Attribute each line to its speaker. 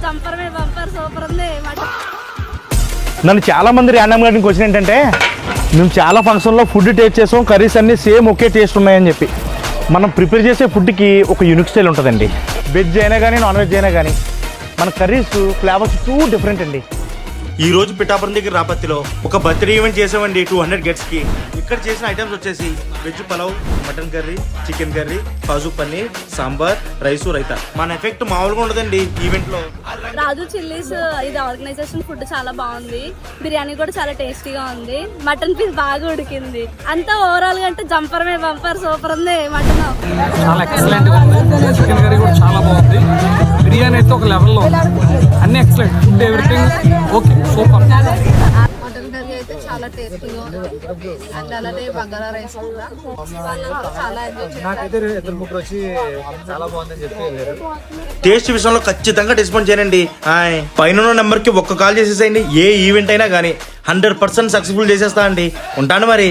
Speaker 1: Bumper super ఉంది.
Speaker 2: నన్ను చాలా మంది ర్యాండమ్ గా క్వశ్చన్ ఏంటంటే, మేము చాలా ఫంక్షన్లో ఫుడ్ టేస్ట్ చేసాం, కర్రీస్ అన్నీ సేమ్ ఒకే టేస్ట్ ఉన్నాయని చెప్పి. మనం ప్రిపేర్ చేసే ఫుడ్కి ఒక యూనిక్ స్టైల్ ఉంటుందండి. వెజ్ అయినా కానీ నాన్ వెజ్ అయినా కానీ మన కర్రీస్ ఫ్లేవర్స్ టూ డిఫరెంట్ అండి.
Speaker 3: ఈ రోజు పిఠాపురం దగ్గర రాపత్తిలో ఒక బర్త్డే ఈవెంట్ చేసామండి 200 గెట్స్కి. ఇక్కడ చేసిన ఐటమ్స్ వచ్చేసి veg pulao, mutton curry, chicken curry, kaju paneer, sambar, rice, raita. మన ఎఫెక్ట్ మామూలుగా ఉండదండి ఈవెంట్లో.
Speaker 1: రాజు చిల్లీస్ ఇది ఆర్గనైజేషన్ ఫుడ్ చాలా బాగుంది. బిర్యానీ కూడా చాలా టేస్టీగా ఉంది. మటన్ పీస్ బాగా ఉడికింది. అంతా ఓవరాల్ గా అంటే బంపర్ సూపర్ ఉంది. మటన్
Speaker 4: చాలా ఎక్సలెంట్ గా ఉంది. చికెన్ కర్రీ కూడా చాలా బాగుంది. బిర్యానీ అయితే ఒక లెవెల్లో అన్ని excellent. Food everything okay super.
Speaker 1: Mutton curry అయితే చాలా టేస్టీగా ఉంది. అండ్ అలానే బగారా రైస్ కూడా చాలా ఎంజాయ్ చేశారు.
Speaker 4: నాకైతే ఇద్దరు ముగ్గురు వచ్చి చాలా బాగుందని చెప్పి
Speaker 3: టేస్ట్ విషయంలో ఖచ్చితంగా డిస్కౌంట్ చేయనండి. పైన నెంబర్కి ఒక్క కాల్ చేసేసేయండి. ఏ ఈవెంట్ అయినా కానీ 100% సక్సెస్ఫుల్ చేసేస్తా అండి. ఉంటాను మరి.